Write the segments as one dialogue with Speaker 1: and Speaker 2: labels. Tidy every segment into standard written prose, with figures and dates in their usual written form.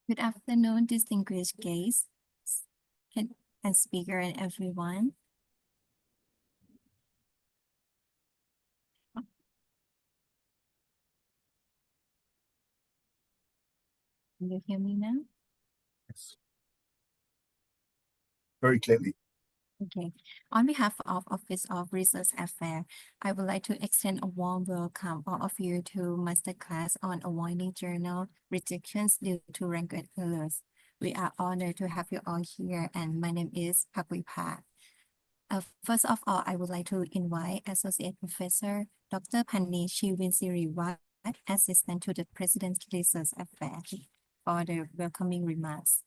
Speaker 1: Good afternoon, distinguished guests and speaker and everyone. Can you hear me now?
Speaker 2: Yes. Very clearly.
Speaker 1: Okay. On behalf of Office of Research Affairs, I would like to extend a warm welcome all of you to masterclass on avoiding journal rejections due to language errors. We are honored to have you all here, and my name is Pakwipa. First of all, I would like to invite Associate Professor Dr. Pani Chivinsiriwat, Assistant to the President's Research Affairs, for the welcoming remarks.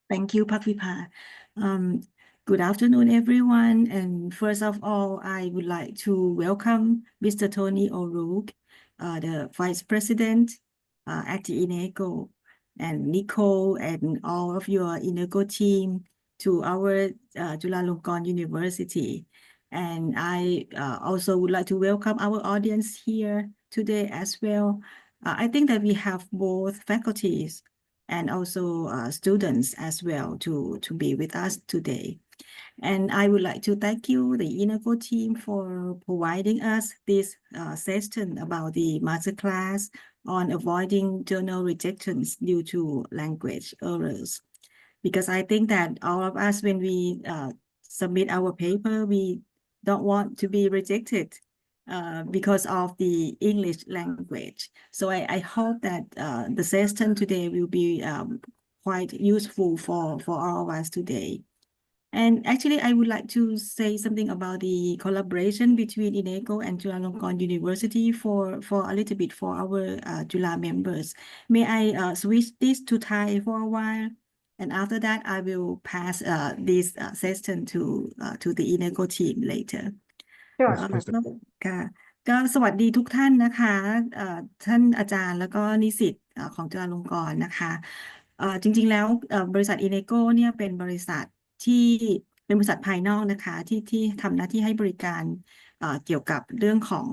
Speaker 3: Thank you, Pakwipa. Good afternoon, everyone. And first of all, I would like to welcome Mr. Tony O'Rourke, the Vice President at the Enago, and Nicole and all of your Enago team to our Chulalongkorn University. And I also would like to welcome our audience here today as well. I think that we have both faculties and also students as well to be with us today. And I would like to thank you, the Enago team, for providing us this session about the masterclass on avoiding journal rejections due to language errors. Because I think that all of us, when we submit our paper, we don't want to be rejected because of the English language. So I hope that the session today will be quite useful for all of us today. And actually, I would like to say something about the collaboration between Enago and Chulalongkorn University for a little bit for our Chula members. May I switch this to Thai for a while? And after that, I will pass this session to the Enago team later.
Speaker 2: Sure.
Speaker 3: ค่ะก็สวัสดีทุกท่านนะคะท่านอาจารย์แล้วก็นิสิตของจุฬาลงกรณ์นะคะจริงๆแล้วบริษัท Enago เนี่ยเป็นบริษัทที่เป็นบริษัทภายนอกนะคะที่ทำหน้าที่ให้บริการเกี่ยวกับเรื่องของ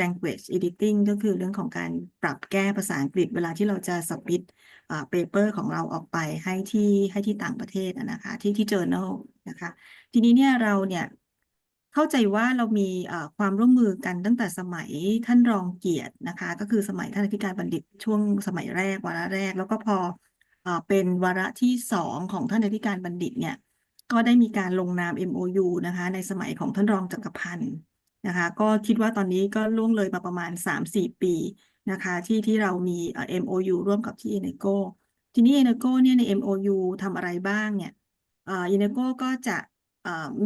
Speaker 3: language editing ก็คือเรื่องของการปรับแก้ภาษาอังกฤษเวลาที่เราจะ submit paper ของเราออกไปให้ที่ต่างประเทศนะคะที่ journal นะคะทีนี้เนี่ยเราเนี่ยเข้าใจว่าเรามีความร่วมมือกันตั้งแต่สมัยท่านรองเกียรตินะคะก็คือสมัยท่านอธิการบดีช่วงสมัยแรกวาระแรกแล้วก็พอเป็นวาระที่2ของท่านอธิการบดีเนี่ยก็ได้มีการลงนาม MOU นะคะในสมัยของท่านรองจักรพันธ์นะคะก็คิดว่าตอนนี้ก็ล่วงเลยมาประมาณ 3-4 ปีนะคะที่เรามีMOU ร่วมกับที่ Enago ทีนี้ Enago เนี่ยใน MOU ทำอะไรบ้างเนี่ยEnago ก็จะ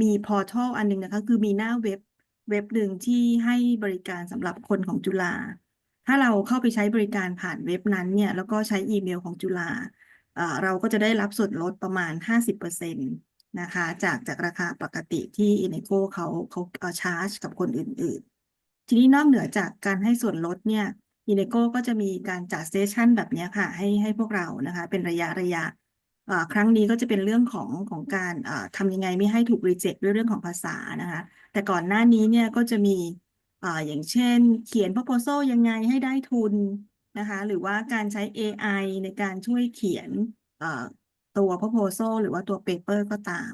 Speaker 3: มีพอร์ทัลอันนึงนะคะคือมีหน้าเว็บหนึ่งที่ให้บริการสำหรับคนของจุฬาถ้าเราเข้าไปใช้บริการผ่านเว็บนั้นเนี่ยแล้วก็ใช้อีเมลของจุฬาเราก็จะได้รับส่วนลดประมาณ 50% นะคะจากราคาปกติที่ Enago เขาชาร์จกับคนอื่นๆทีนี้นอกเหนือจากการให้ส่วนลดเนี่ย Enago ก็จะมีการจัดเซสชั่นแบบนี้ค่ะให้พวกเรานะคะเป็นระยะครั้งนี้ก็จะเป็นเรื่องของการทำยังไงไม่ให้ถูกรีเจ็คด้วยเรื่องของภาษานะคะแต่ก่อนหน้านี้เนี่ยก็จะมีอย่างเช่นเขียน proposal ยังไงให้ได้ทุนนะคะหรือว่าการใช้ AI ในการช่วยเขียนตัว proposal หรือว่าตัว paper ก็ตาม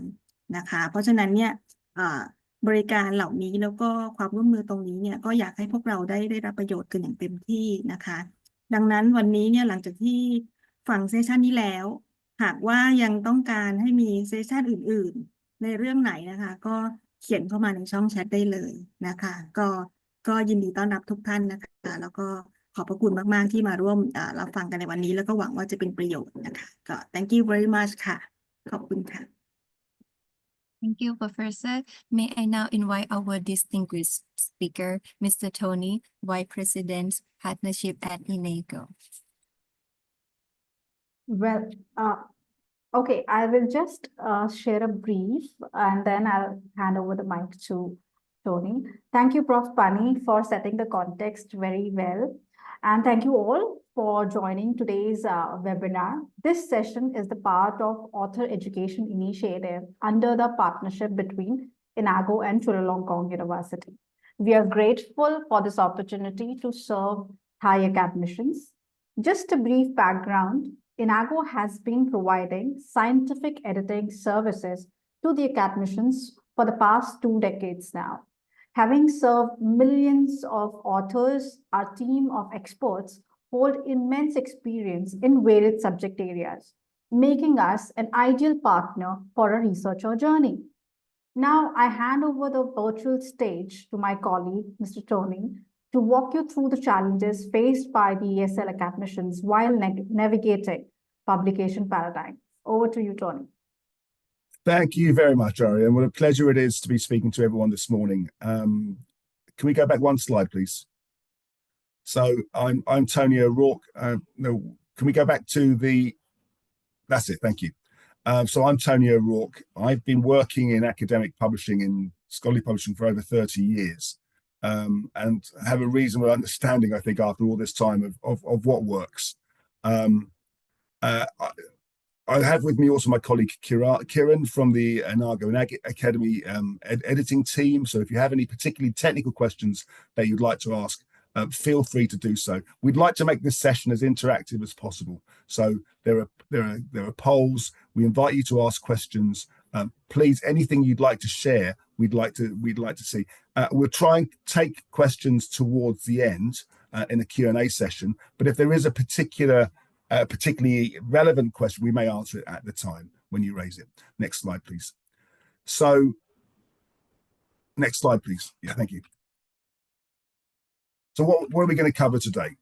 Speaker 3: นะคะเพราะฉะนั้นเนี่ยบริการเหล่านี้แล้วก็ความร่วมมือตรงนี้เนี่ยก็อยากให้พวกเราได้รับประโยชน์กันอย่างเต็มที่นะคะดังนั้นวันนี้เนี่ยหลังจากที่ฟังเซสชันนี้แล้วหากว่ายังต้องการให้มีเซสชันอื่นๆในเรื่องไหนนะคะก็เขียนเข้ามาในช่องแชทได้เลยนะคะก็ยินดีต้อนรับทุกท่านนะคะแล้วก็ขอบพระคุณมากๆที่มาร่วมรับฟังกันในวันนี้แล้วก็หวังว่าจะเป็นประโยชน์นะคะก็ thank you very much ค่ะขอบคุณค่ะ
Speaker 1: Thank you, Professor. May I now invite our distinguished speaker, Mr. Tony, Vice President, Partnership at Enago.
Speaker 4: Well, okay, I will just share a brief and then I'll hand over the mic to Tony. Thank you, Prof. Pani, for setting the context very well. And thank you all for joining today's webinar. This session is the part of Author Education Initiative under the partnership between Enago and Chulalongkorn University. We are grateful for this opportunity to serve Thai academicians. Just a brief background, Enago has been providing scientific editing services to the academicians for the past 2 decades now. Having served millions of authors, our team of experts hold immense experience in varied subject areas, making us an ideal partner for a researcher journey. Now, I hand over the virtual stage to my colleague, Mr. Tony, to walk you through the challenges faced by the ESL academicians while navigating publication paradigm. Over to you, Tony.
Speaker 2: Thank you very much, Ari, and what a pleasure it is to be speaking to everyone this morning. Can we go back one slide, please? So I'm Tony O'Rourke. No, can we go back to the? That's it. Thank you. So I'm Tony O'Rourke. I've been working in academic publishing, in scholarly publishing, for over 30 years, and have a reasonable understanding, I think, after all this time of what works. I have with me also my colleague Kiran from the Enago Academy editing team. So if you have any particularly technical questions that you'd like to ask, feel free to do so. We'd like to make this session as interactive as possible. So there are polls. We invite you to ask questions. Please, anything you'd like to share, we'd like to see. We'll try and take questions towards the end in a Q&A session. But if there is a particularly relevant question, we may answer it at the time when you raise it. Next slide, please. So, next slide, please. Yeah, thank you. So what are we going to cover today?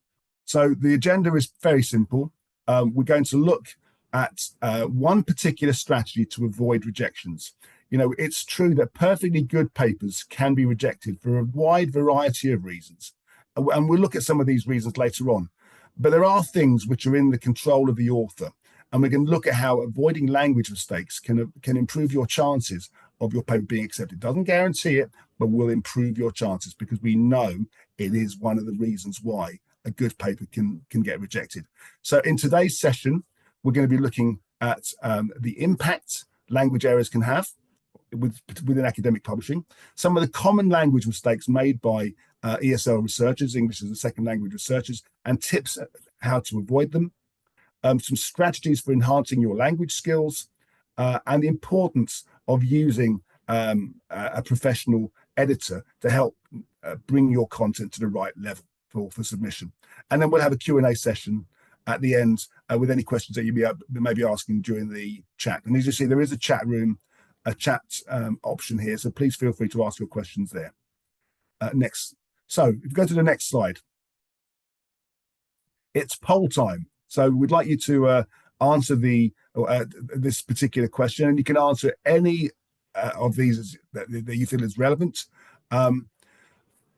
Speaker 2: So the agenda is very simple. We're going to look at one particular strategy to avoid rejections. You know, it's true that perfectly good papers can be rejected for a wide variety of reasons. And we'll look at some of these reasons later on. But there are things which are in the control of the author, and we can look at how avoiding language mistakes can improve your chances of your paper being accepted. Doesn't guarantee it, but will improve your chances, because we know it is one of the reasons why a good paper can get rejected. So in today's session, we're going to be looking at the impact language errors can have within academic publishing, some of the common language mistakes made by ESL researchers, English as a second language researchers, and tips how to avoid them, some strategies for enhancing your language skills, and the importance of using a professional editor to help bring your content to the right level for submission. And then we'll have a Q&A session at the end with any questions that you may be asking during the chat. And as you see, there is a chat room, a chat option here, so please feel free to ask your questions there. Next. So if you go to the next slide, it's poll time. So we'd like you to answer this particular question, and you can answer any of these that you feel is relevant.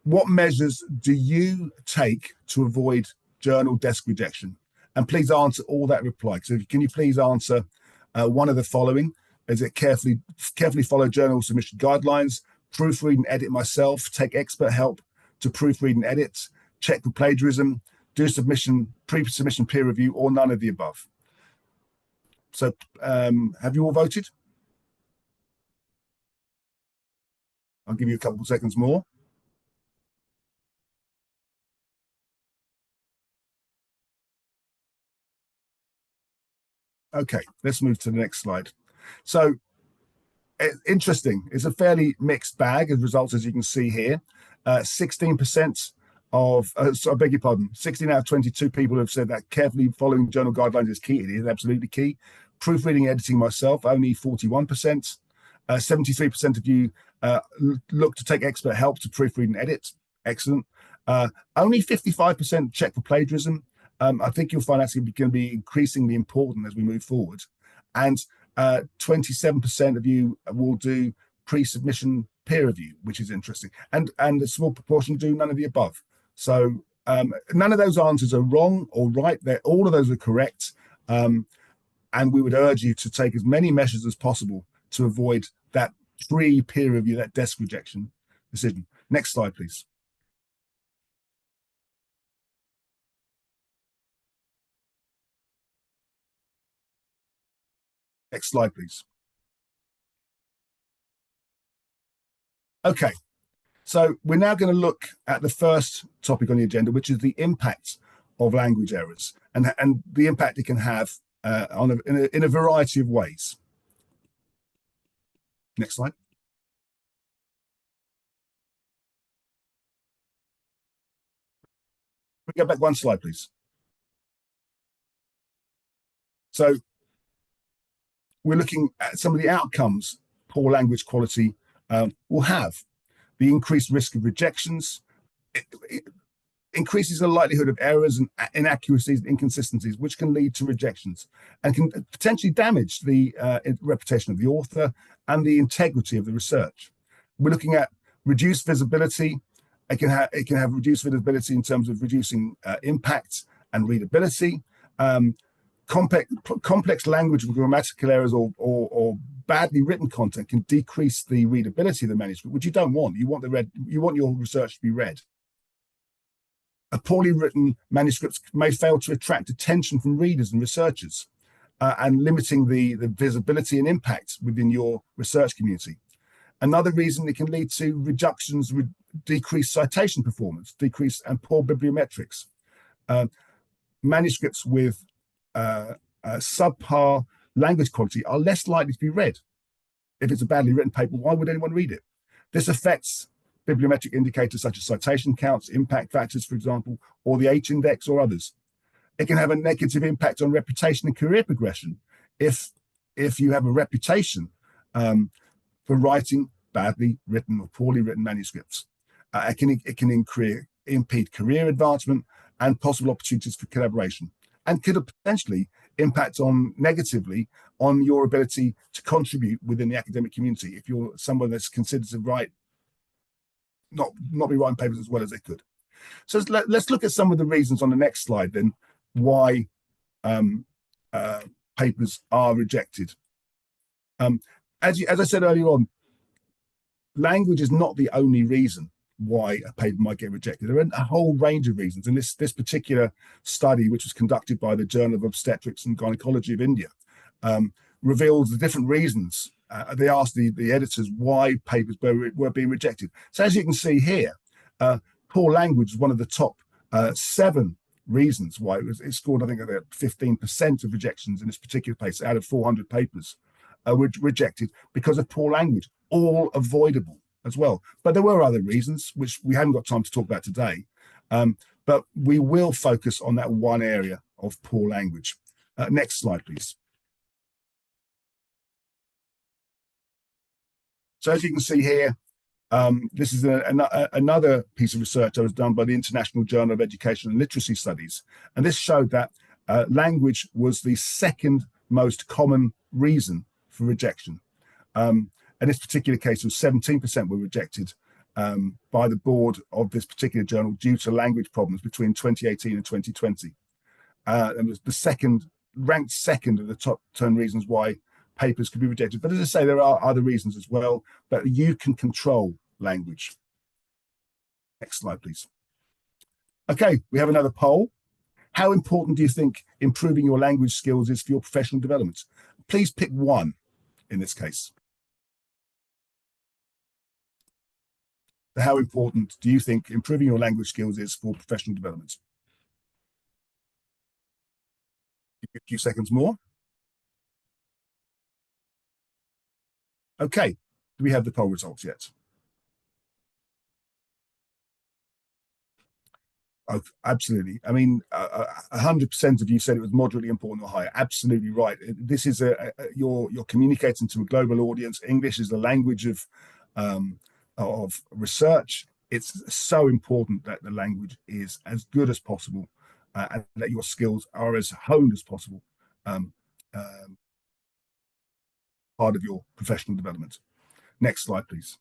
Speaker 2: What measures do you take to avoid journal desk rejection? And please answer all that reply. So can you please answer one of the following? Is it carefully follow journal submission guidelines, proofread and edit myself, take expert help to proofread and edit, check for plagiarism, do pre-submission peer review, or none of the above? So have you all voted? I'll give you a couple of seconds more. Okay, let's move to the next slide. So interesting, it's a fairly mixed bag of results, as you can see here. 16% of, so I beg your pardon, 16 out of 22 people have said that carefully following journal guidelines is key. It is absolutely key. Proofreading, editing myself, only 41%. 73% of you look to take expert help to proofread and edit. Excellent. Only 55% check for plagiarism. I think you'll find that's going to be increasingly important as we move forward. And 27% of you will do pre-submission peer review, which is interesting. And a small proportion do none of the above. So none of those answers are wrong or right. All of those are correct. And we would urge you to take as many measures as possible to avoid that pre-peer review, that desk rejection decision. Next slide, please. Next slide, please. Okay, so we're now going to look at the first topic on the agenda, which is the impact of language errors and the impact it can have in a variety of ways. Next slide. We go back one slide, please. So we're looking at some of the outcomes poor language quality will have. The increased risk of rejections, it increases the likelihood of errors and inaccuracies and inconsistencies, which can lead to rejections and can potentially damage the reputation of the author and the integrity of the research. We're looking at reduced visibility. It can have reduced visibility in terms of reducing impact and readability. Complex language with grammatical errors or badly written content can decrease the readability of the manuscript, which you don't want. You want your research to be read. A poorly written manuscript may fail to attract attention from readers and researchers, and limiting the visibility and impact within your research community. Another reason it can lead to reductions with decreased citation performance, decreased and poor bibliometrics. Manuscripts with subpar language quality are less likely to be read. If it's a badly written paper, why would anyone read it? This affects bibliometric indicators such as citation counts, impact factors, for example, or the H-index or others. It can have a negative impact on reputation and career progression if you have a reputation for writing badly written or poorly written manuscripts. It can impede career advancement and possible opportunities for collaboration, and could potentially impact negatively on your ability to contribute within the academic community if you're someone that's considered to write, not be writing papers as well as they could. So let's look at some of the reasons on the next slide then why papers are rejected. As I said earlier on, language is not the only reason why a paper might get rejected. There are a whole range of reasons. And this particular study, which was conducted by the Journal of Obstetrics and Gynecology of India, reveals the different reasons. They asked the editors why papers were being rejected. So as you can see here, poor language is one of the top 7 reasons why it scored, I think, about 15% of rejections in this particular case out of 400 papers were rejected because of poor language, all avoidable as well. But there were other reasons, which we haven't got time to talk about today. But we will focus on that one area of poor language. Next slide, please. So as you can see here, this is another piece of research that was done by the International Journal of Education and Literacy Studies. And this showed that language was the second most common reason for rejection. In this particular case, it was 17% were rejected by the board of this particular journal due to language problems between 2018 and 2020. And was ranked second of the top 10 reasons why papers could be rejected. But as I say, there are other reasons as well, but you can control language. Next slide, please. Okay, we have another poll. How important do you think improving your language skills is for your professional development? Please pick one in this case. How important do you think improving your language skills is for professional development? Give you a few seconds more. Okay, do we have the poll results yet? Oh, absolutely. I mean, 100% of you said it was moderately important or higher. Absolutely right. This is you're communicating to a global audience. English is the language of research. It's so important that the language is as good as possible and that your skills are as honed as possible, part of your professional development. Next slide, please.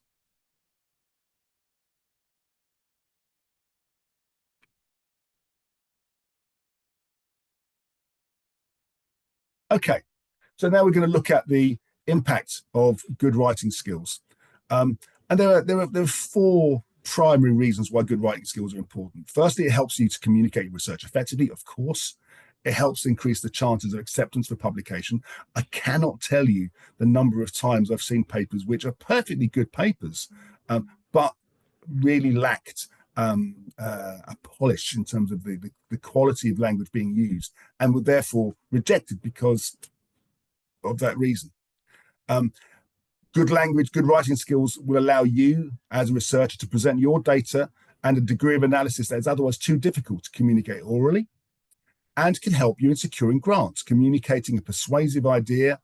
Speaker 2: Okay, so now we're going to look at the impact of good writing skills. And there are 4 primary reasons why good writing skills are important. Firstly, it helps you to communicate research effectively, of course. It helps increase the chances of acceptance for publication. I cannot tell you the number of times I've seen papers which are perfectly good papers, but really lacked a polish in terms of the quality of language being used, and were therefore rejected because of that reason. Good language, good writing skills will allow you as a researcher to present your data and a degree of analysis that is otherwise too difficult to communicate orally, and can help you in securing grants, communicating a persuasive idea,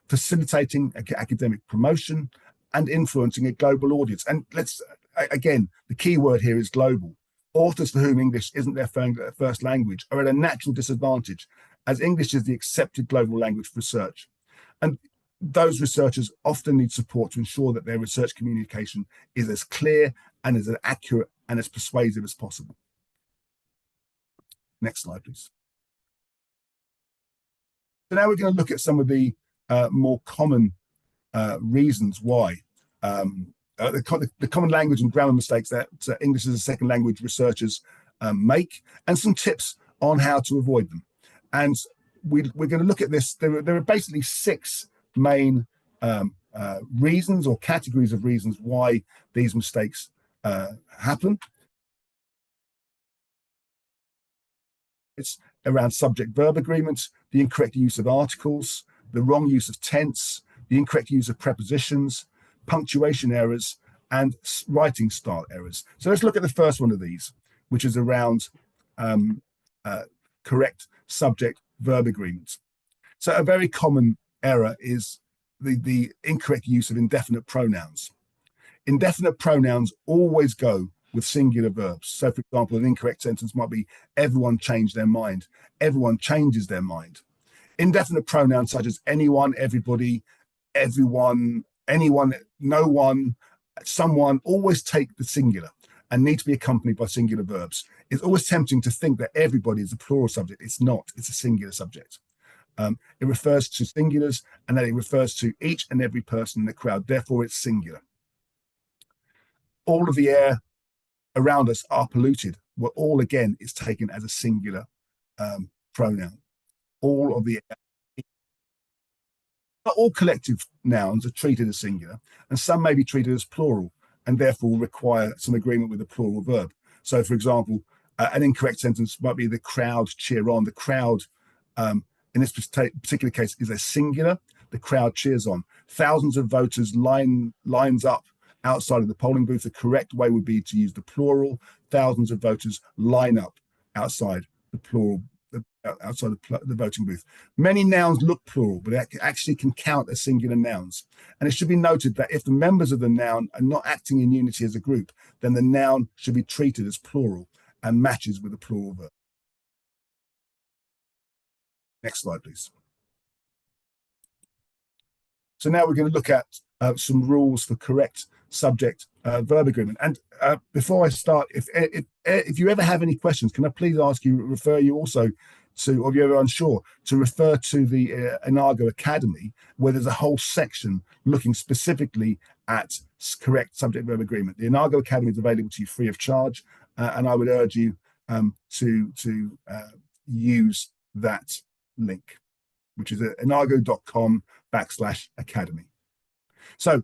Speaker 2: facilitating academic promotion, and influencing a global audience. And again, the key word here is global. Authors for whom English isn't their first language are at a natural disadvantage, as English is the accepted global language for research. And those researchers often need support to ensure that their research communication is as clear and as accurate and as persuasive as possible. Next slide, please. So now we're going to look at some of the more common reasons why the common language and grammar mistakes that English as a second language researchers make, and some tips on how to avoid them. And we're going to look at this. There are basically 6 main reasons or categories of reasons why these mistakes happen. It's around subject-verb agreements, the incorrect use of articles, the wrong use of tense, the incorrect use of prepositions, punctuation errors, and writing style errors. So let's look at the first one of these, which is around correct subject-verb agreements. So a very common error is the incorrect use of indefinite pronouns. Indefinite pronouns always go with singular verbs. So, for example, an incorrect sentence might be, everyone changed their mind. Everyone changes their mind. Indefinite pronouns such as anyone, everybody, everyone, anyone, no one, someone, always take the singular and need to be accompanied by singular verbs. It's always tempting to think that everybody is a plural subject. It's not. It's a singular subject. It refers to singulars, and then it refers to each and every person in the crowd. Therefore, it's singular. All of the air around us are polluted. Well, all again is taken as a singular pronoun. All of the air. Not all collective nouns are treated as singular, and some may be treated as plural, and therefore require some agreement with the plural verb. So, for example, an incorrect sentence might be the crowd cheer on. The crowd, in this particular case, is a singular. The crowd cheers on. Thousands of voters lines up outside of the polling booth. The correct way would be to use the plural. Thousands of voters line up outside the plural, outside the voting booth. Many nouns look plural, but actually can count as singular nouns. And it should be noted that if the members of the noun are not acting in unity as a group, then the noun should be treated as plural and matches with the plural verb. Next slide, please. So now we're going to look at some rules for correct subject-verb agreement. And before I start, if you ever have any questions, can I please refer you also to, or if you're ever unsure, to refer to the Enago Academy, where there's a whole section looking specifically at correct subject-verb agreement. The Enago Academy is available to you free of charge, and I would urge you to use that link, which is at enago.com/academy. So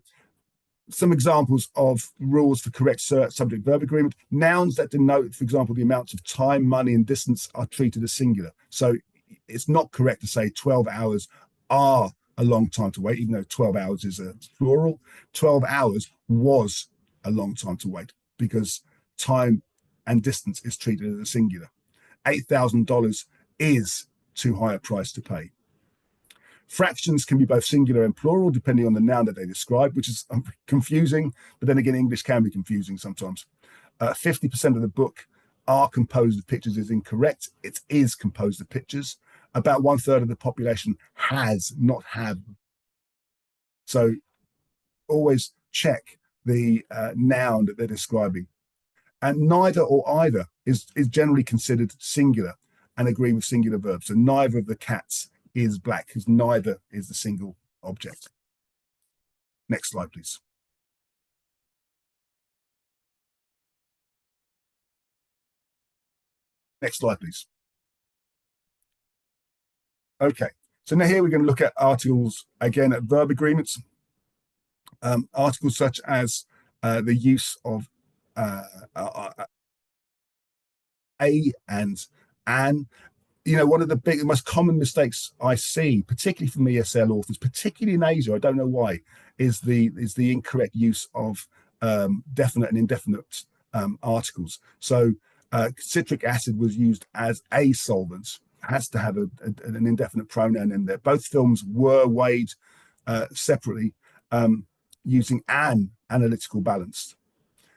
Speaker 2: some examples of rules for correct subject-verb agreement. Nouns that denote, for example, the amounts of time, money, and distance are treated as singular. So it's not correct to say 12 hours are a long time to wait, even though 12 hours is a plural. 12 hours was a long time to wait because time and distance is treated as a singular. $8,000 is too high a price to pay. Fractions can be both singular and plural, depending on the noun that they describe, which is confusing, but then again, English can be confusing sometimes. 50% of the book are composed of pictures is incorrect. It is composed of pictures. About 1/3 of the population has, not have. So always check the noun that they're describing. And neither or either is generally considered singular and agree with singular verbs. So neither of the cats is black, because neither is the single object. Next slide, please. Next slide, please. Okay, so now here we're going to look at articles, again, at verb agreements. Articles such as the use of a and an. You know, one of the most common mistakes I see, particularly from ESL authors, particularly in Asia, I don't know why, is the incorrect use of definite and indefinite articles. So citric acid was used as a solvent, has to have an indefinite pronoun in there. Both films were weighed separately using an analytical balance.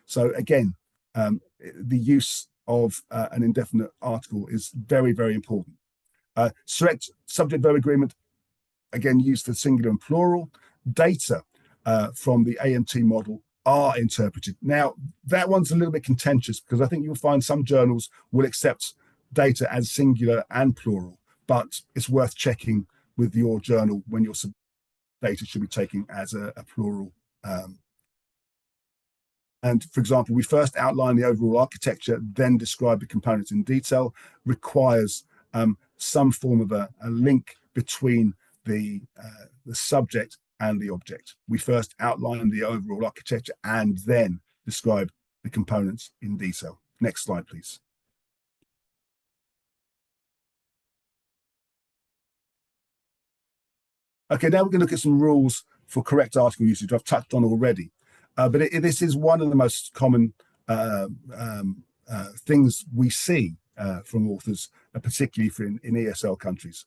Speaker 2: So again, the use of an indefinite article is very, very important. Select subject-verb agreement, again, used for singular and plural. Data from the AMT model are interpreted. Now, that one's a little bit contentious because I think you'll find some journals will accept data as singular and plural, but it's worth checking with your journal when your data should be taken as a plural. And for example, we first outline the overall architecture, then describe the components in detail, requires some form of a link between the subject and the object. We first outline the overall architecture and then describe the components in detail. Next slide, please. Okay, now we're going to look at some rules for correct article usage I've touched on already. But this is one of the most common things we see from authors, particularly in ESL countries.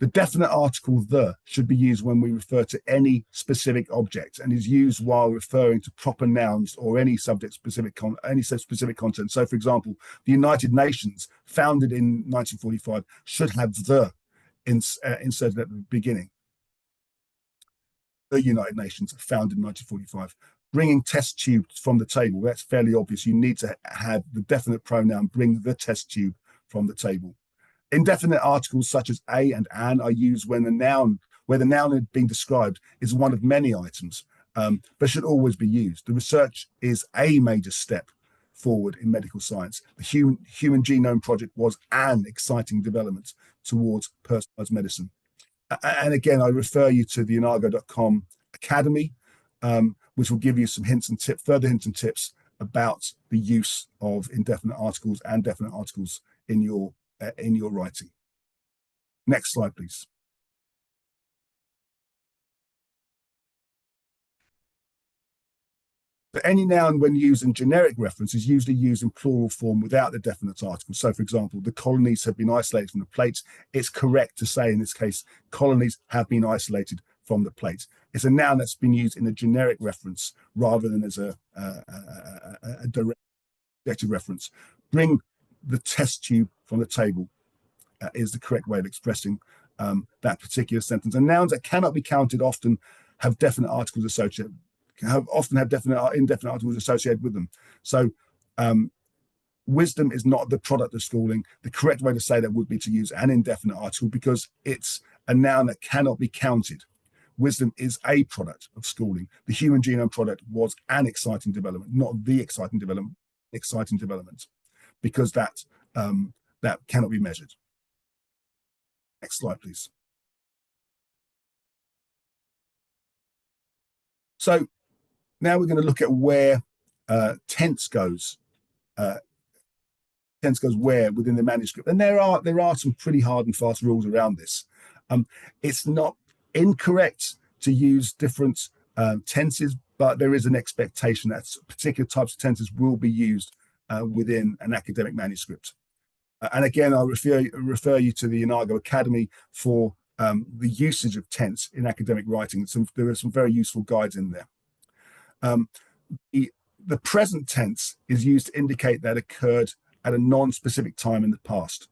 Speaker 2: The definite article "the" should be used when we refer to any specific object and is used while referring to proper nouns or any subject-specific content. So, for example, the United Nations, founded in 1945, should have "the" inserted at the beginning. The United Nations, founded in 1945. Bringing test tubes from the table, that's fairly obvious. You need to have the definite pronoun bring the test tube from the table. Indefinite articles such as a and an are used when the noun being described is one of many items, but should always be used. The research is a major step forward in medical science. The Human Genome Project was an exciting development towards personalized medicine. And again, I refer you to the Enago.com Academy, which will give you some further hints and tips about the use of indefinite articles and definite articles in your writing. Next slide, please. But any noun, when used in generic reference, is usually used in plural form without the definite article. So, for example, the colonies have been isolated from the plates. It's correct to say in this case, colonies have been isolated from the plate. It's a noun that's been used in a generic reference rather than as a direct objective reference. Bring the test tube from the table is the correct way of expressing that particular sentence. And nouns that cannot be counted often have definite articles associated. Often have indefinite articles associated with them. So wisdom is not the product of schooling. The correct way to say that would be to use an indefinite article because it's a noun that cannot be counted. Wisdom is a product of schooling. The Human Genome Project was an exciting development, not the exciting development, because that cannot be measured. Next slide, please. So now we're going to look at where tense goes. Tense goes where within the manuscript, and there are some pretty hard and fast rules around this. It's not incorrect to use different tenses, but there is an expectation that particular types of tenses will be used within an academic manuscript. And again, I'll refer you to the Enago Academy for the usage of tense in academic writing. There are some very useful guides in there. The present tense is used to indicate that occurred at a non-specific time in the past,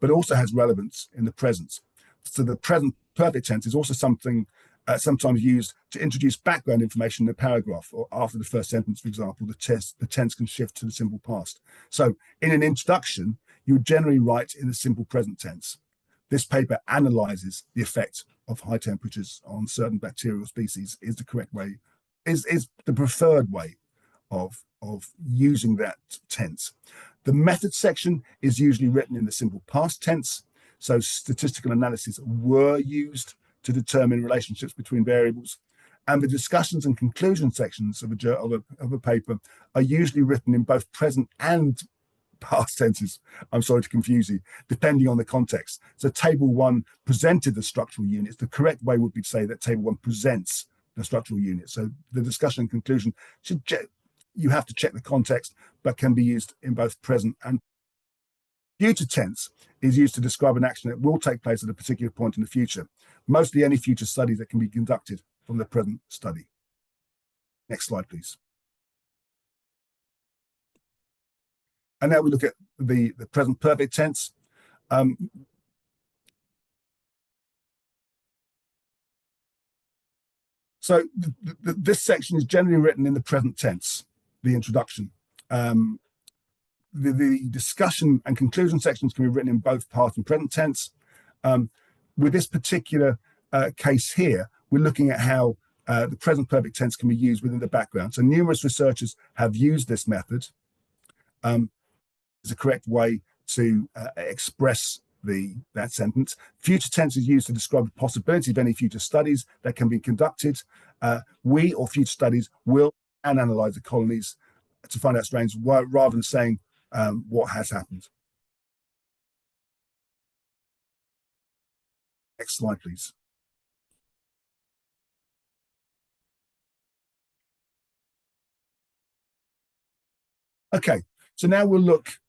Speaker 2: but also has relevance in the present. So the present perfect tense is also something sometimes used to introduce background information in a paragraph or after the first sentence, for example. The tense can shift to the simple past. So in an introduction, you would generally write in the simple present tense. This paper analyzes the effect of high temperatures on certain bacterial species is the correct way, is the preferred way of using that tense. The method section is usually written in the simple past tense. So statistical analysis were used to determine relationships between variables. And the discussions and conclusion sections of a paper are usually written in both present and past tenses. I'm sorry to confuse you, depending on the context. So table 1 presented the structural units. The correct way would be to say that table 1 presents the structural unit. So the discussion and conclusion you have to check the context, but can be used in both present and future tense is used to describe an action that will take place at a particular point in the future, mostly any future studies that can be conducted from the present study. Next slide, please. And now we look at the present perfect tense. So this section is generally written in the present tense, the introduction. The discussion and conclusion sections can be written in both past and present tense. With this particular case here, we're looking at how the present perfect tense can be used within the background. So numerous researchers have used this method. It's a correct way to express that sentence. Future tense is used to describe the possibility of any future studies that can be conducted. We or future studies will and analyze the colonies to find out strains rather than saying what has happened. Next slide, please. Okay, so now we'll look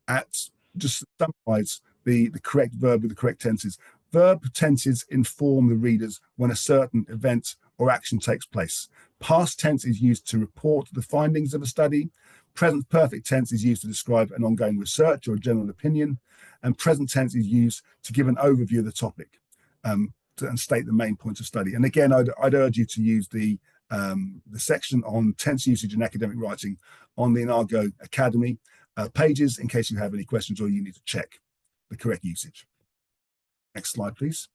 Speaker 2: at just summarize the correct verb with the correct tenses. Verb tenses inform the readers when a certain event or action takes place. Past tense is used to report the findings of a study. Present perfect tense is used to describe an ongoing research or a general opinion. And present tense is used to give an overview of the topic and state the main points of study. And again, I'd urge you to use the section on tense usage in academic writing on the Enago Academy pages in case you have any questions or you need to check the correct usage. Next slide, please.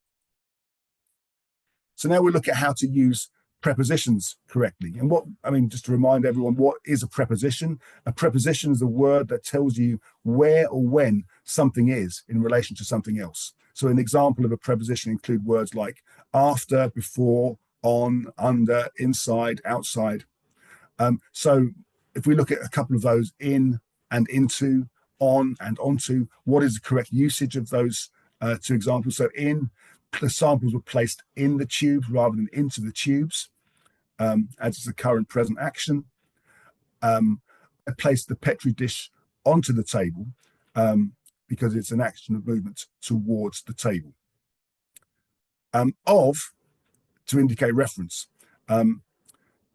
Speaker 2: So now we look at how to use prepositions correctly. And just to remind everyone, what is a preposition? A preposition is a word that tells you where or when something is in relation to something else. So an example of a preposition include words like after, before, on, under, inside, outside. So if we look at a couple of those, in and into, on and onto, what is the correct usage of those two examples? So in, the samples were placed in the tubes rather than into the tubes, as is the current present action. I placed the Petri dish onto the table because it's an action of movement towards the table. Of, to indicate reference,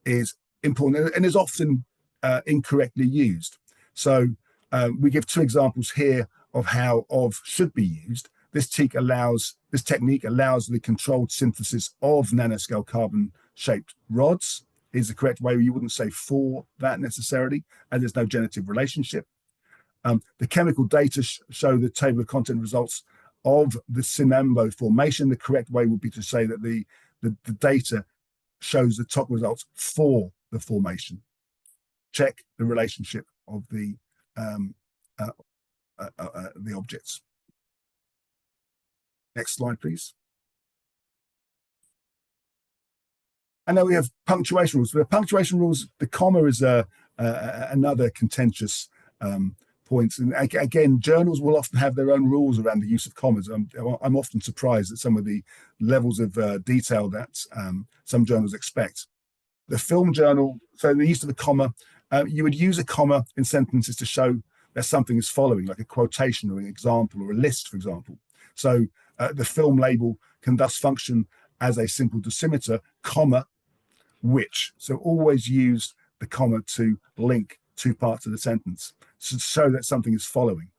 Speaker 2: is important and is often incorrectly used. So we give two examples here of how of should be used. This technique allows the controlled synthesis of nanoscale carbon-shaped rods. Is the correct way. You wouldn't say for that necessarily, as there's no genitive relationship. The chemical data show the table of content results of the Sinambo formation. The correct way would be to say that the data shows the top results for the formation. Check the relationship of the objects. Next slide, please. And now we have punctuation rules. For the punctuation rules, the comma is another contentious point. And again, journals will often have their own rules around the use of commas. I'm often surprised at some of the levels of detail that some journals expect. The film journal, so the use of a comma, you would use a comma in sentences to show that something is following, like a quotation or an example or a list, for example. So the film label can thus function as a simple decimeter, comma, which. So always use the comma to link two parts of the sentence to show that something is following.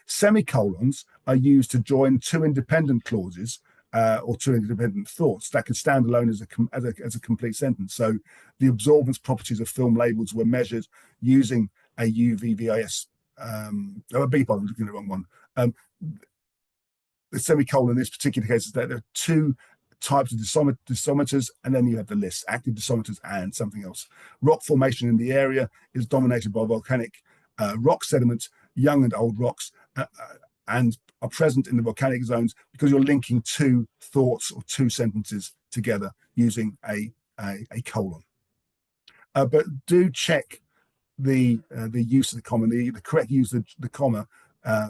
Speaker 2: Semicolons are used to join two independent clauses or two independent thoughts that can stand alone as a complete sentence. So the absorbance properties of film labels were measured using a UVVIS, I'm looking at the wrong one. The semicolon in this particular case is that there are two types of dosimeters, and then you have the list, active dosimeters and something else. Rock formation in the area is dominated by volcanic rock sediments, young and old rocks, and are present in the volcanic zones because you're linking two thoughts or two sentences together using a colon. But do check the use of the comma, the correct use of the comma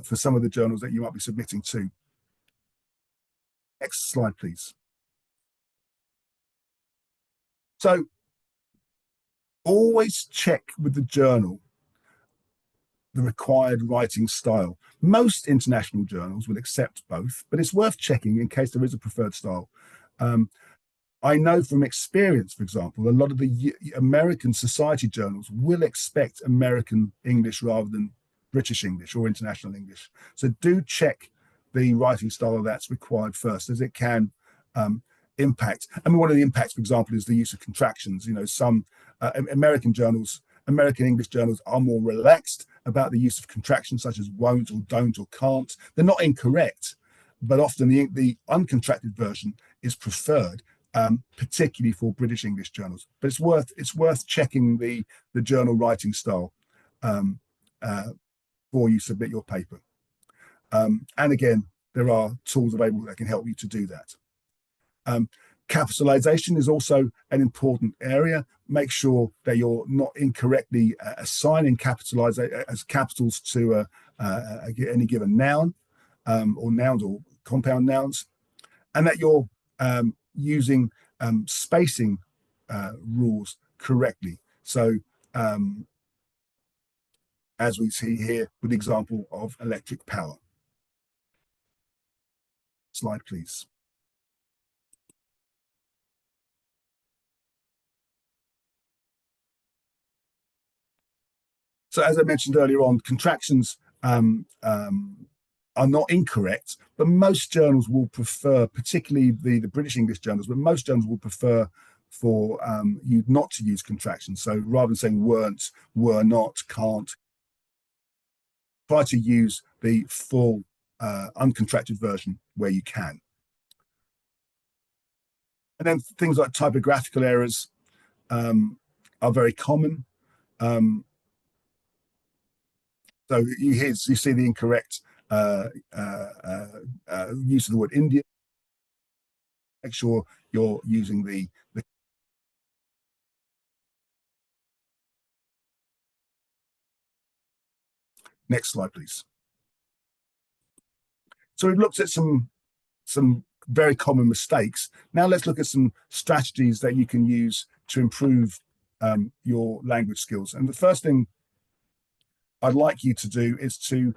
Speaker 2: for some of the journals that you might be submitting to. Next slide, please. So always check with the journal the required writing style. Most international journals will accept both, but it's worth checking in case there is a preferred style. I know from experience, for example, a lot of the American society journals will expect American English rather than British English or international English. So do check the writing style that's required first, as it can impact. I mean, one of the impacts, for example, is the use of contractions. You know, some American English journals are more relaxed about the use of contractions such as won't or don't or can't. They're not incorrect, but often the uncontracted version is preferred, particularly for British English journals. But it's worth checking the journal writing style before you submit your paper. And again, there are tools available that can help you to do that. Capitalization is also an important area. Make sure that you're not incorrectly assigning as capitals to any given noun or nouns or compound nouns, and that you're using spacing rules correctly. So as we see here with the example of electric power. Slide, please. So as I mentioned earlier on, contractions are not incorrect, but most journals will prefer, particularly the British English journals, but most journals will prefer for you not to use contractions. So rather than saying weren't, were not, can't, try to use the full uncontracted version where you can. And then things like typographical errors are very common. So you see the incorrect use of the word India. Make sure you're using the next slide, please. So we've looked at some very common mistakes. Now let's look at some strategies that you can use to improve your language skills. And the first thing I'd like you to do is to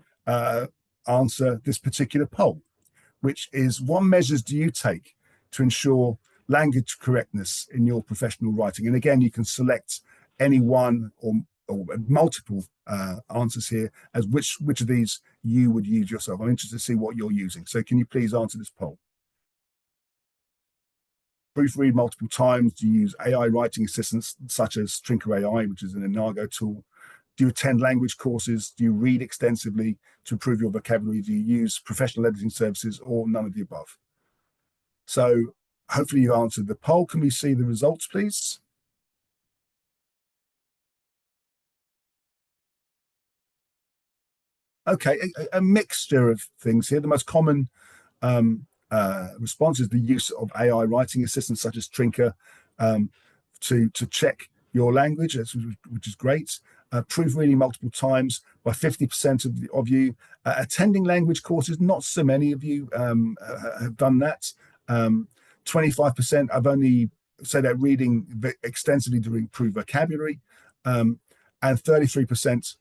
Speaker 2: answer this particular poll, which is: what measures do you take to ensure language correctness in your professional writing? And again, you can select any one or multiple answers here as which of these you would use yourself. I'm interested to see what you're using. So can you please answer this poll? Proofread multiple times? Do you use AI writing assistants such as Trinker AI, which is an Enago tool? Do you attend language courses? Do you read extensively to improve your vocabulary? Do you use professional editing services, or none of the above? So hopefully you answered the poll. Can we see the results, please? Okay, a mixture of things here. The most common response is the use of AI writing assistants such as Trinker to check your language, which is great. Proofreading multiple times by 50% of you. Attending language courses, not so many of you have done that. 25% I've only said that reading extensively to improve vocabulary, and 33%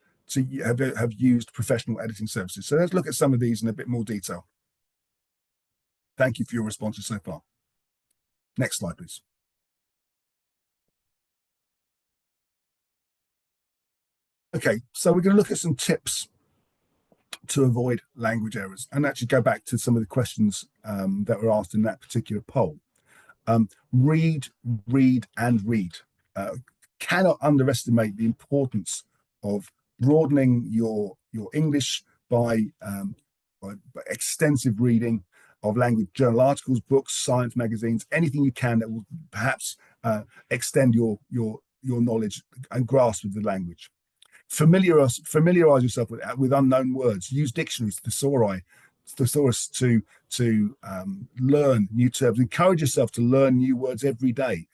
Speaker 2: have used professional editing services. So let's look at some of these in a bit more detail. Thank you for your responses so far. Next slide, please. Okay, so we're going to look at some tips to avoid language errors and actually go back to some of the questions that were asked in that particular poll. Read, and read. Cannot underestimate the importance of broadening your English by extensive reading of language journal articles, books, science magazines, anything you can that will perhaps extend your knowledge and grasp of the language. Familiarize yourself with unknown words. Use dictionaries, thesauri, thesaurus to learn new terms. Encourage yourself to learn new words every day.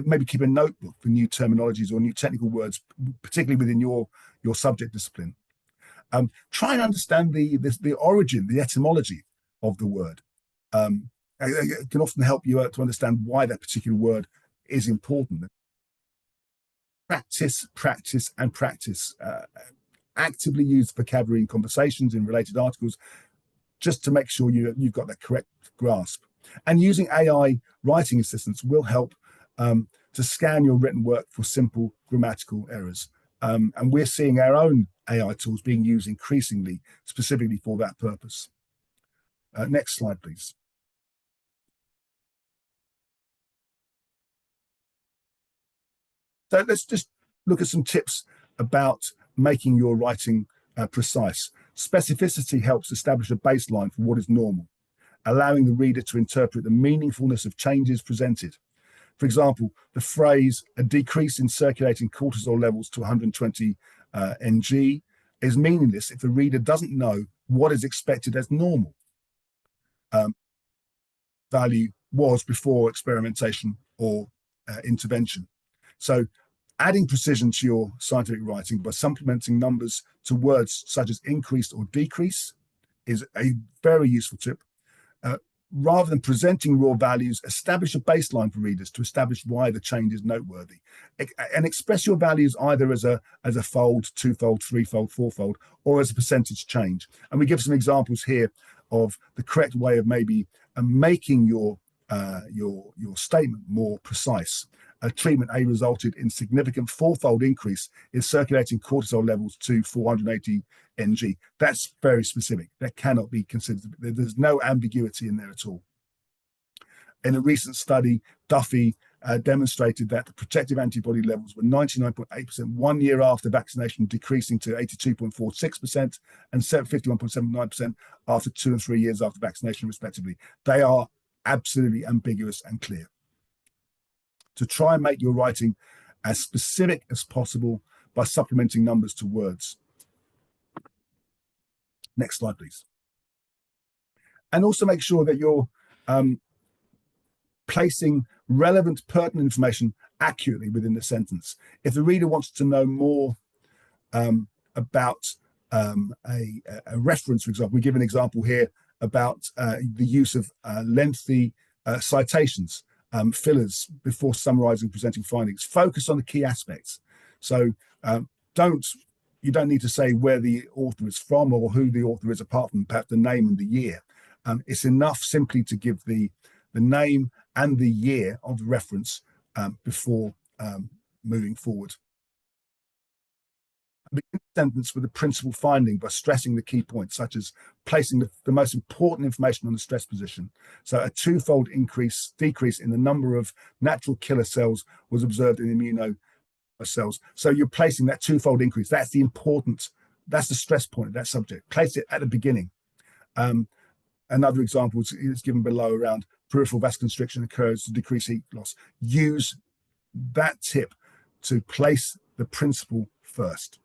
Speaker 2: Maybe keep a notebook for new terminologies or new technical words, particularly within your subject discipline. Try and understand the origin, the etymology of the word. It can often help you to understand why that particular word is important. Practice, practice, and practice. Actively use vocabulary in conversations, in related articles, just to make sure you've got that correct grasp. And using AI writing assistants will help to scan your written work for simple grammatical errors. And we're seeing our own AI tools being used increasingly, specifically for that purpose. Next slide, please. So let's just look at some tips about making your writing precise. Specificity helps establish a baseline for what is normal, allowing the reader to interpret the meaningfulness of changes presented. For example, the phrase, a decrease in circulating cortisol levels to 120 ng, is meaningless if the reader doesn't know what is expected as normal value was before experimentation or intervention. So adding precision to your scientific writing by supplementing numbers to words such as increase or decrease is a very useful tip. Rather than presenting raw values, establish a baseline for readers to establish why the change is noteworthy. And express your values either as a fold, twofold, threefold, fourfold, or as a percentage change. And we give some examples here of the correct way of maybe making your statement more precise. Treatment A resulted in significant fourfold increase in circulating cortisol levels to 480 ng. That's very specific. That cannot be considered. There's no ambiguity in there at all. In a recent study, Duffy demonstrated that the protective antibody levels were 99.8% 1 year after vaccination, decreasing to 82.46% and 51.79% after 2 and 3 years after vaccination, respectively. They are absolutely ambiguous and clear. To try and make your writing as specific as possible by supplementing numbers to words. Next slide, please. And also make sure that you're placing relevant, pertinent information accurately within the sentence. If the reader wants to know more about a reference, for example, we give an example here about the use of lengthy citations, fillers before summarizing, presenting findings. Focus on the key aspects. So you don't need to say where the author is from or who the author is, apart from perhaps the name and the year. It's enough simply to give the name and the year of the reference before moving forward. Begin the sentence with a principal finding by stressing the key points, such as placing the most important information on the stress position. So a twofold decrease in the number of natural killer cells was observed in immuno cells. So you're placing that twofold increase. That's the stress point of that subject. Place it at the beginning. Another example is given below around peripheral vasoconstriction occurs to decrease heat loss. Use that tip to place the principle first.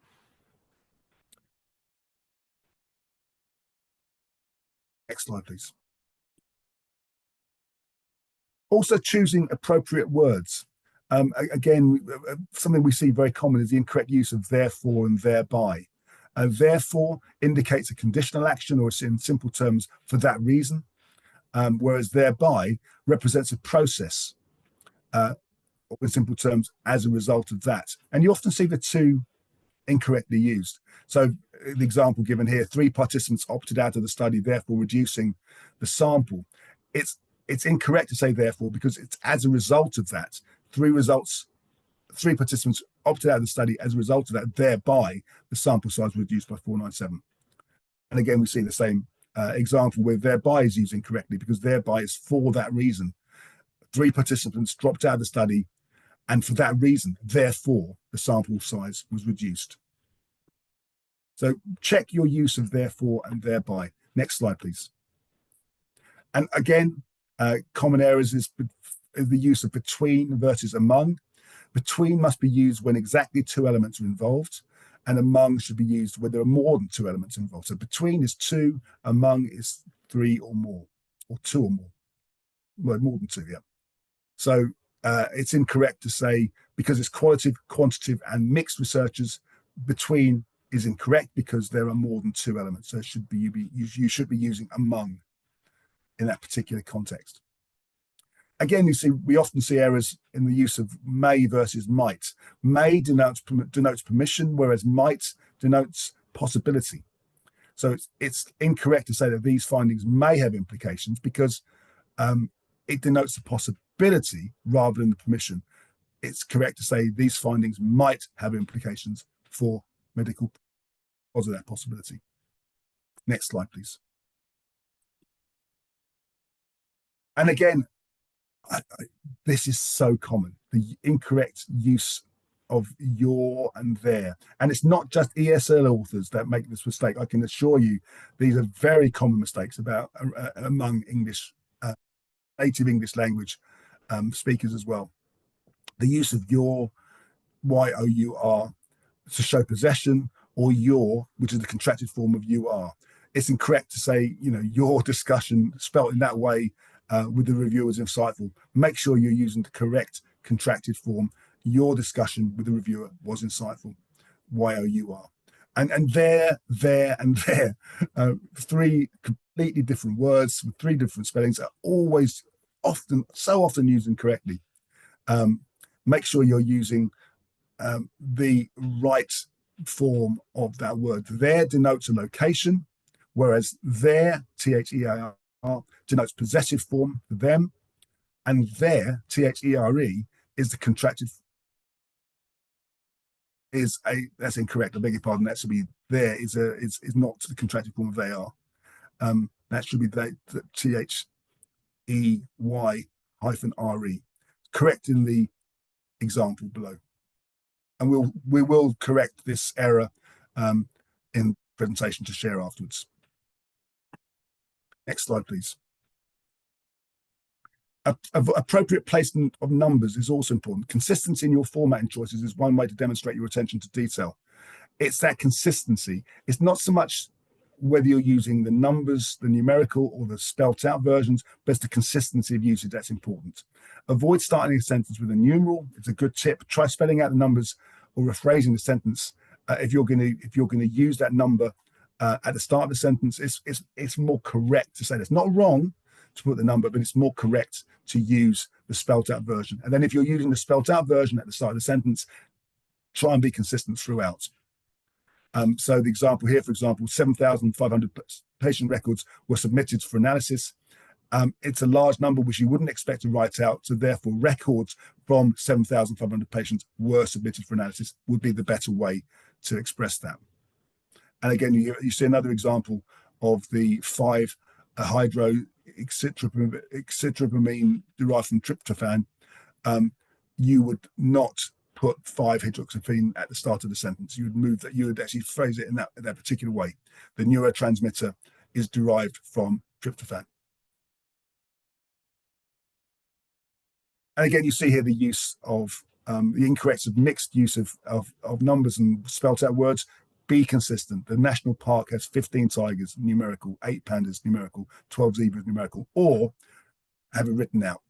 Speaker 2: Next slide, please. Also choosing appropriate words. Again, something we see very common is the incorrect use of therefore and thereby. Therefore indicates a conditional action, or in simple terms, for that reason, whereas thereby represents a process, or in simple terms, as a result of that. And you often see the two incorrectly used. So the example given here, 3 participants opted out of the study, therefore reducing the sample. It's incorrect to say therefore, because it's as a result of that. 3 participants opted out of the study as a result of that, thereby the sample size was reduced by 497. And again, we see the same example where thereby is used incorrectly, because thereby is for that reason. 3 participants dropped out of the study, and for that reason, therefore, the sample size was reduced. So check your use of therefore and thereby. Next slide, please. And again, common errors is the use of between versus among. Between must be used when exactly 2 elements are involved. and among should be used where there are more than two elements involved. So between is two, among is three or more, or two or more. Well, more than two, yeah. So it's incorrect to say, because it's qualitative, quantitative, and mixed researchers, between is incorrect because there are more than two elements. So it should be you should be using among in that particular context. Again, you see, we often see errors in the use of may versus might. May denotes permission, whereas might denotes possibility. So it's incorrect to say that these findings may have implications, because it denotes the possibility rather than the permission. It's correct to say these findings might have implications for medical because of that possibility. Next slide, please. And again, this is so common, the incorrect use of your and their. And it's not just ESL authors that make this mistake. I can assure you, these are very common mistakes about among English, native English language speakers as well. The use of your, Y-O-U-R, to show possession, or your, which is the contracted form of you are. It's incorrect to say, your discussion spelt in that way with the reviewer is insightful. Make sure you're using the correct contracted form. Your discussion with the reviewer was insightful. Y-O-U-R. And there, and there, three completely different words with three different spellings are always so often used incorrectly. Make sure you're using the right form of that word. There denotes a location, whereas there, T-H-E-I-R, denotes possessive form, them, and there, T-H-E-R-E, is the contracted. That's incorrect. I beg your pardon. That should be there is not the contracted form of they are. That should be the T-H-E-Y-R-E. Correct in the example below. And we will correct this error in the presentation to share afterwards. Next slide, please. Appropriate placement of numbers is also important. Consistency in your formatting choices is one way to demonstrate your attention to detail. It's that consistency. It's not so much whether you're using the numbers, the numerical, or the spelt out versions, but it's the consistency of usage that's important. Avoid starting a sentence with a numeral. It's a good tip. Try spelling out the numbers or rephrasing the sentence. If you're going to use that number at the start of the sentence, it's more correct to say that. It's not wrong to put the number, but it's more correct to use the spelt out version. And then if you're using the spelt out version at the start of the sentence, try and be consistent throughout. So the example here, for example, 7,500 patient records were submitted for analysis. It's a large number which you wouldn't expect to write out, so therefore records from 7,500 patients were submitted for analysis would be the better way to express that. And again, you see another example of the 5-hydroxytryptamine derived from tryptophan. You would not put 5-hydroxytryptamine at the start of the sentence. You would move that. You would actually phrase it in that particular way. The neurotransmitter is derived from tryptophan. And again, you see here the use of the incorrect mixed use of numbers and spelt out words. Be consistent. The national park has 15 tigers, numerical, 8 pandas, numerical, 12 zebras, numerical, or have it written out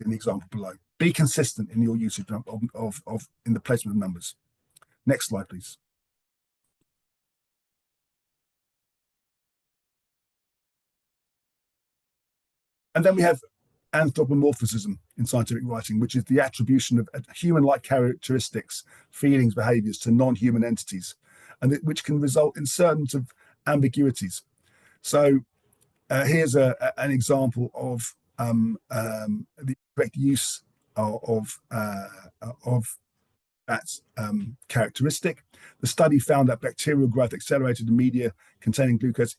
Speaker 2: in the example below. Be consistent in your usage in the placement of numbers. Next slide, please. And then we have anthropomorphism in scientific writing, which is the attribution of human-like characteristics, feelings, behaviors to non-human entities, and which can result in certain of ambiguities. So here's an example of the correct use of that characteristic. The study found that bacterial growth accelerated in media containing glucose.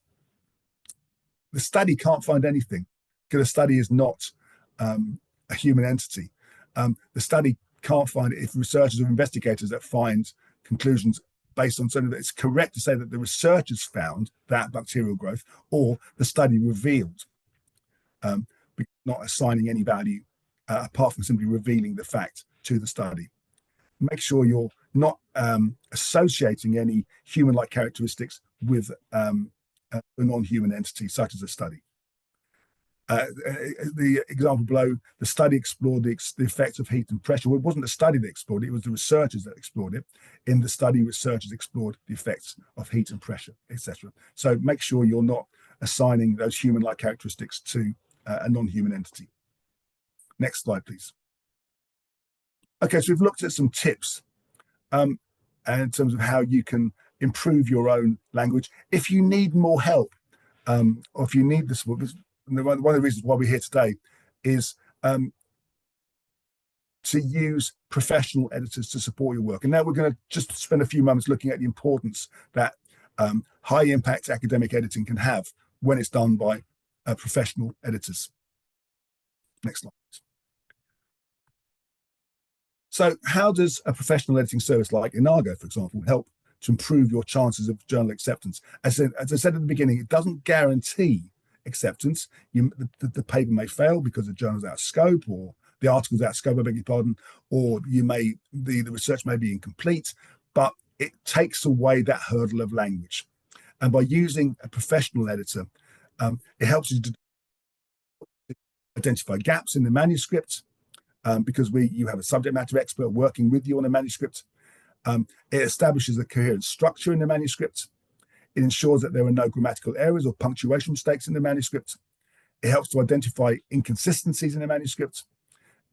Speaker 2: The study can't find anything because the study is not a human entity. The study can't find it if researchers or investigators that find conclusions based on something that it's correct to say that the researchers found that bacterial growth or the study revealed, not assigning any value apart from simply revealing the fact to the study. make sure you're not associating any human-like characteristics with a non-human entity, such as a study. The example below, the study explored the effects of heat and pressure. Well, it wasn't the study that explored it, it was the researchers that explored it. In the study, researchers explored the effects of heat and pressure, etc. So make sure you're not assigning those human-like characteristics to a non-human entity. Next slide, please. Okay, so we've looked at some tips and in terms of how you can improve your own language. If you need more help, or if you need this, one of the reasons why we're here today is to use professional editors to support your work. And now we're going to just spend a few moments looking at the importance that high impact academic editing can have when it's done by professional editors. Next slide. So how does a professional editing service like Enago, for example, help to improve your chances of journal acceptance? As I said at the beginning, it doesn't guarantee acceptance. The paper may fail because the journal's out of scope, or the article's out of scope, I beg your pardon, or the research may be incomplete, but it takes away that hurdle of language. And by using a professional editor, it helps you to identify gaps in the manuscript, because you have a subject matter expert working with you on a manuscript. It establishes a coherent structure in the manuscript. It ensures that there are no grammatical errors or punctuation mistakes in the manuscript. It helps to identify inconsistencies in the manuscript.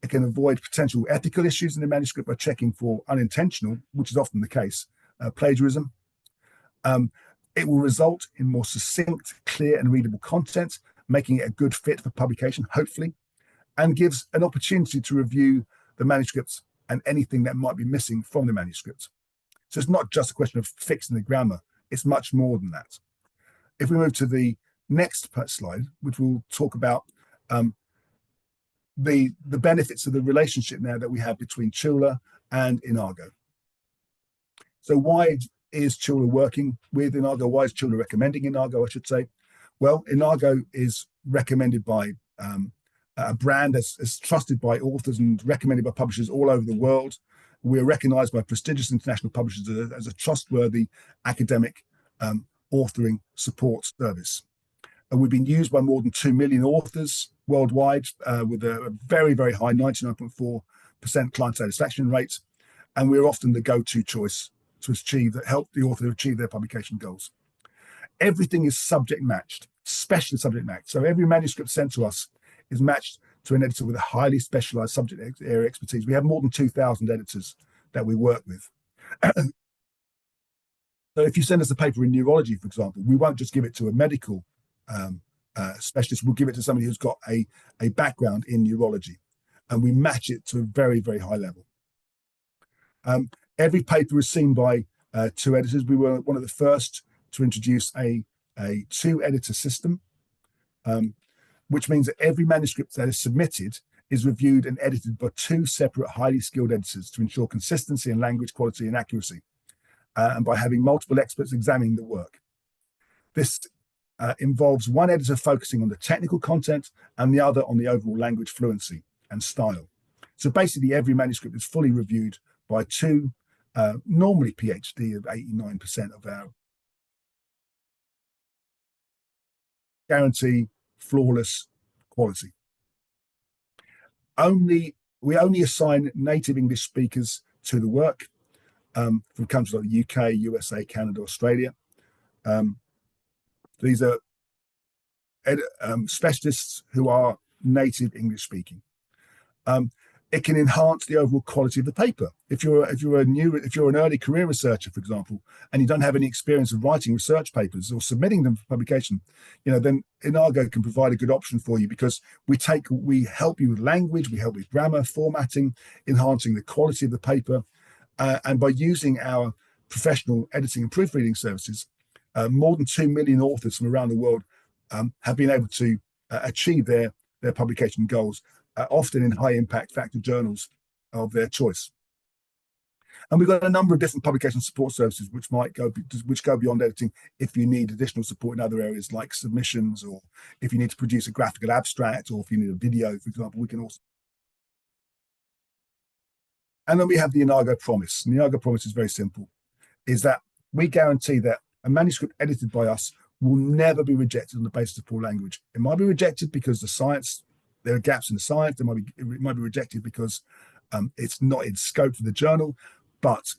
Speaker 2: It can avoid potential ethical issues in the manuscript by checking for unintentional, which is often the case, plagiarism. It will result in more succinct, clear, and readable content, making it a good fit for publication, hopefully, and gives an opportunity to review the manuscripts and anything that might be missing from the manuscript. So it's not just a question of fixing the grammar, it's much more than that. If we move to the next slide, which will talk about the benefits of the relationship now that we have between Chula and Enago. So why is Chula working with Enago? Why is Chula recommending Enago, I should say? Well, Enago is recommended by a brand that's trusted by authors and recommended by publishers all over the world. We're recognized by prestigious international publishers as a trustworthy academic authoring support service. And we've been used by more than 2 million authors worldwide with a very, very high 99.4% client satisfaction rate. And we're often the go-to choice to help the author achieve their publication goals. Everything is subject matched, specially subject matched. So every manuscript sent to us is matched to an editor with a highly specialized subject area expertise. We have more than 2,000 editors that we work with. So if you send us a paper in neurology, for example, we won't just give it to a medical specialist, we'll give it to somebody who's got a background in neurology, and we match it to a very, very high level. Every paper is seen by 2 editors. We were one of the first to introduce a 2-editor system, which means that every manuscript that is submitted is reviewed and edited by 2 separate highly skilled editors to ensure consistency in language quality and accuracy, and by having multiple experts examining the work. This involves one editor focusing on the technical content and the other on the overall language fluency and style. So basically every manuscript is fully reviewed by 2, normally PhD of 89% of our guarantee flawless quality. We only assign native English speakers to the work from countries like the UK, USA, Canada, Australia. These are specialists who are native English speaking. It can enhance the overall quality of the paper. If you're an early career researcher, for example, and you don't have any experience of writing research papers or submitting them for publication, then Enago can provide a good option for you, because we help you with language, we help with grammar, formatting, enhancing the quality of the paper, and by using our professional editing and proofreading services, more than 2 million authors from around the world have been able to achieve their publication goals, often in high impact factor journals of their choice. And we've got a number of different publication support services which go beyond editing if you need additional support in other areas like submissions, or if you need to produce a graphical abstract, or if you need a video, for example. We can also And then we have the Enago promise. And the Enago promise is very simple, is that we guarantee that a manuscript edited by us will never be rejected on the basis of poor language. It might be rejected because there are gaps in the science. It might be rejected because it's not in scope for the journal. But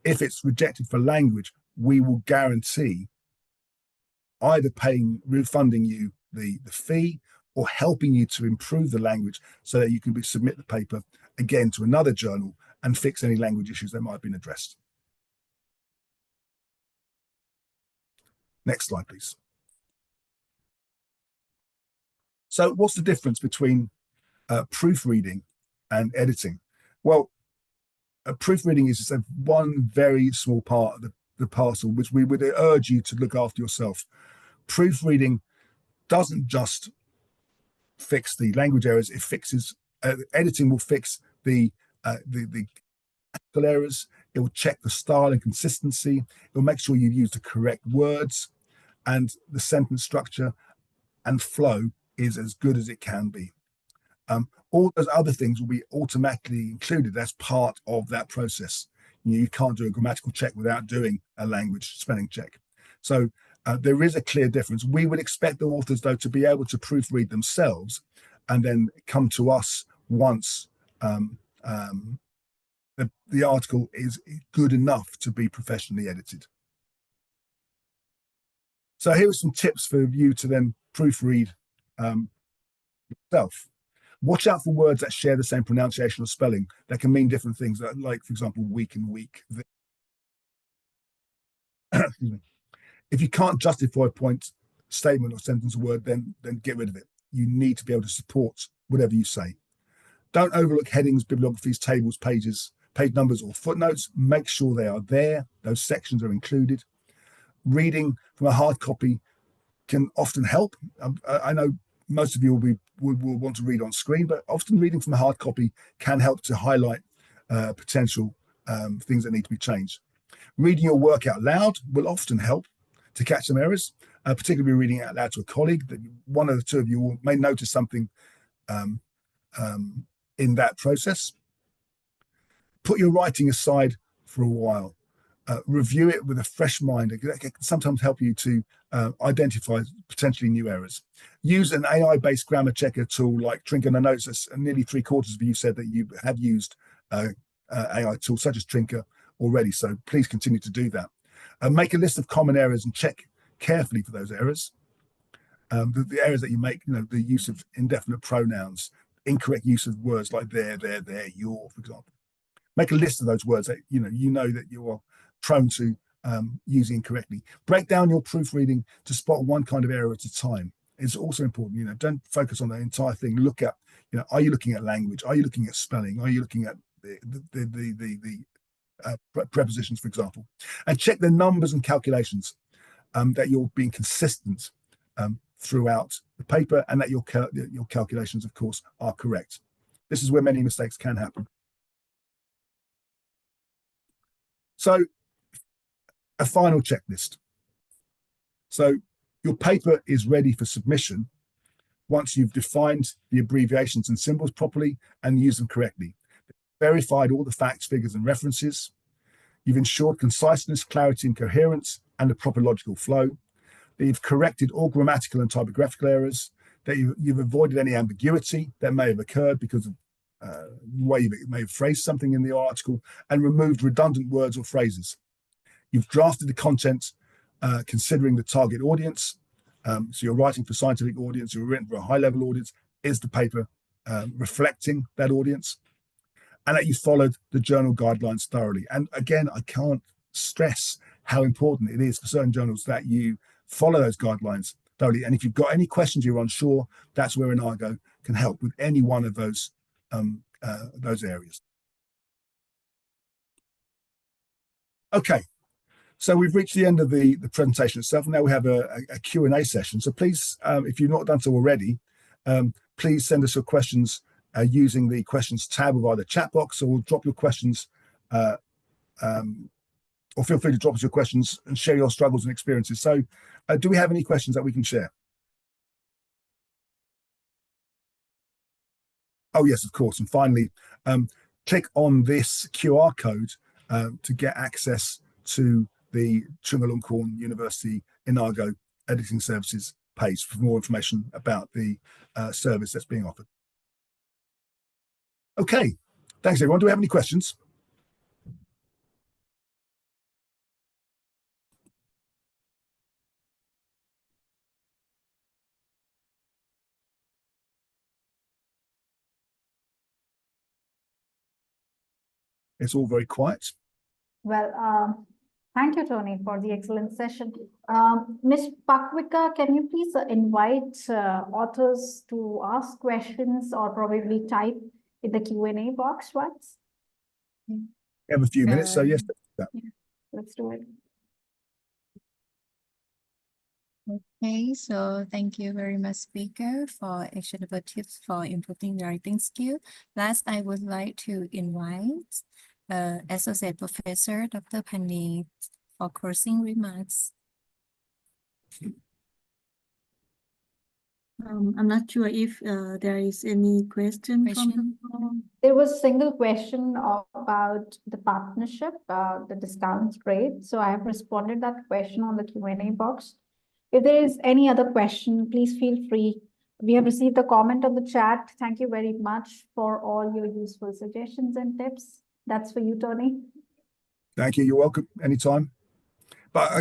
Speaker 2: if it's rejected for language, we will guarantee either refunding you the fee or helping you to improve the language so that you can submit the paper again to another journal and fix any language issues that might have been addressed. Next slide, please. So what's the difference between proofreading and editing? Well, proofreading is just one very small part of the parcel, which we would urge you to look after yourself. Proofreading doesn't just fix the language errors, it fixes, editing will fix the errors, it will check the style and consistency, it will make sure you use the correct words, and the sentence structure and flow is as good as it can be. All those other things will be automatically included as part of that process. You can't do a grammatical check without doing a language spelling check. So there is a clear difference. We would expect the authors, though, to be able to proofread themselves and then come to us once the article is good enough to be professionally edited. So here are some tips for you to then proofread yourself. Watch out for words that share the same pronunciation or spelling that can mean different things, like, for example, week and week. If you can't justify a point, statement, or sentence, or word, then get rid of it. You need to be able to support whatever you say. Don't overlook headings, bibliographies, tables, pages, page numbers, or footnotes. Make sure they are there. Those sections are included. Reading from a hard copy can often help. I know most of you will want to read on screen, but often reading from a hard copy can help to highlight potential things that need to be changed. Reading your work out loud will often help to catch some errors, particularly reading it out loud to a colleague. That one of the two of you may notice something in that process. Put your writing aside for a while. Review it with a fresh mind. It can sometimes help you to identify potentially new errors. Use an AI-based grammar checker tool like Trinker. And I notice nearly 3/4 of you said that you have used AI tools such as Trinker already, so please continue to do that. Make a list of common errors and check carefully for those errors. The errors that you make, the use of indefinite pronouns, incorrect use of words like there, your, for example. Make a list of those words that you know that you are prone to using incorrectly. Break down your proofreading to spot one kind of error at a time. It's also important. Don't focus on the entire thing. Look at, are you looking at language? Are you looking at spelling? Are you looking at the prepositions, for example? And check the numbers and calculations, that you're being consistent throughout the paper, and that your calculations, of course, are correct. This is where many mistakes can happen. So, a final checklist. So your paper is ready for submission once you've defined the abbreviations and symbols properly and used them correctly. Verified all the facts, figures, and references. You've ensured conciseness, clarity, and coherence, and a proper logical flow. That you've corrected all grammatical and typographical errors. That you've avoided any ambiguity that may have occurred because of the way you may have phrased something in the article, and removed redundant words or phrases. You've drafted the content considering the target audience. So you're writing for scientific audience, you're written for a high-level audience. Is the paper reflecting that audience? And that you followed the journal guidelines thoroughly. And again, I can't stress how important it is for certain journals that you follow those guidelines thoroughly. And if you've got any questions, you're unsure, that's where Enago can help with any one of those areas. Okay. So we've reached the end of the presentation itself. Now we have a Q&A session. So please, if you've not done so already, please send us your questions using the questions tab of either chat box, or drop your questions, or feel free to drop us your questions and share your struggles and experiences. So do we have any questions that we can share? Oh, yes, of course. And finally, click on this QR code to get access to the Chulalongkorn University Enago Editing Services page for more information about the service that's being offered. Okay, thanks everyone. Do we have any questions? It's all very quiet.
Speaker 4: Well, thank you, Tony, for the excellent session. Ms. Pakwika, can you please invite authors to ask questions or probably type in the Q&A box once?
Speaker 2: We have a few minutes, so yes.
Speaker 4: Yeah, let's do it.
Speaker 1: Okay, so thank you very much, speaker, for actionable tips for improving writing skill. Last, I would like to invite Associate Professor Dr. Pani for closing remarks.
Speaker 3: I'm not sure if there is any question from the floor.
Speaker 4: There was a single question about the partnership, the discount rate. So I have responded that question on the Q&A box. If there is any other question, please feel free. We have received a comment on the chat. Thank you very much for all your useful suggestions and tips. That's for you, Tony.
Speaker 2: Thank you. You're welcome anytime. But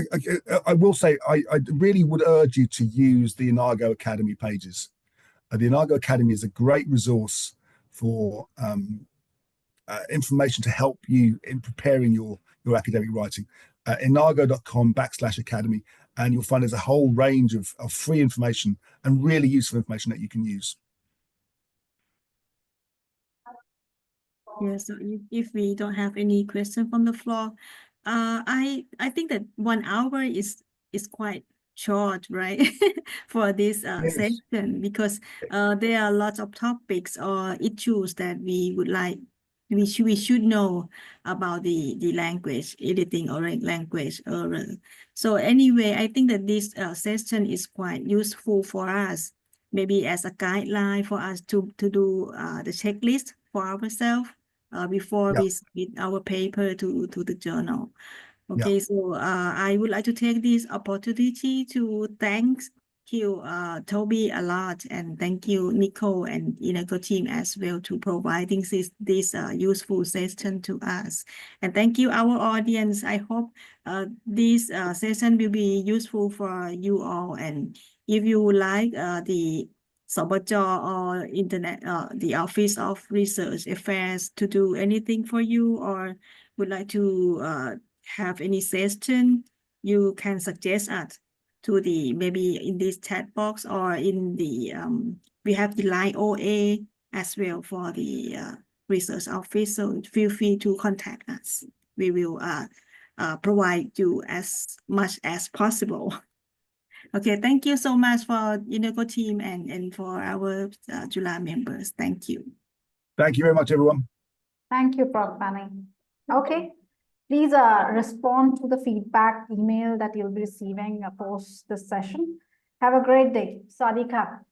Speaker 2: I will say, I really would urge you to use the Enago Academy pages. The Enago Academy is a great resource for information to help you in preparing your academic writing. Enago.com/academy, and you'll find there's a whole range of free information and really useful information that you can use.
Speaker 3: Yes, so if we don't have any question from the floor, I think that 1 hour is quite short, right? For this
Speaker 2: Yes.
Speaker 3: session, because there are lots of topics or issues that we would like we should know about the language editing or language error. So anyway, I think that this session is quite useful for us, maybe as a guideline for us to do the checklist for ourselves. Before we submit our paper to the journal. Okay, so I would like to take this opportunity to thank you, Toby, a lot, and thank you, Nicole and Enago team as well, to providing this useful session to us. And thank you, our audience. I hope this session will be useful for you all. And if you would like the Sobajo or internet, the Office of Research Affairs to do anything for you, or would like to have any suggestion, you can suggest us to the maybe in this chat box or in the we have the line OA as well for the research office. So feel free to contact us. We will provide you as much as possible. Okay, thank you so much for Enago team and for our Jula members. Thank you.
Speaker 2: Thank you very much, everyone.
Speaker 4: Thank you, Prof. Pani. Okay, please respond to the feedback email that you'll be receiving post this session. Have a great day. Sawadee ka.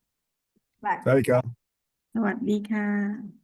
Speaker 4: Bye.
Speaker 2: สวัสดีครับ
Speaker 3: สวัสดีค่ะ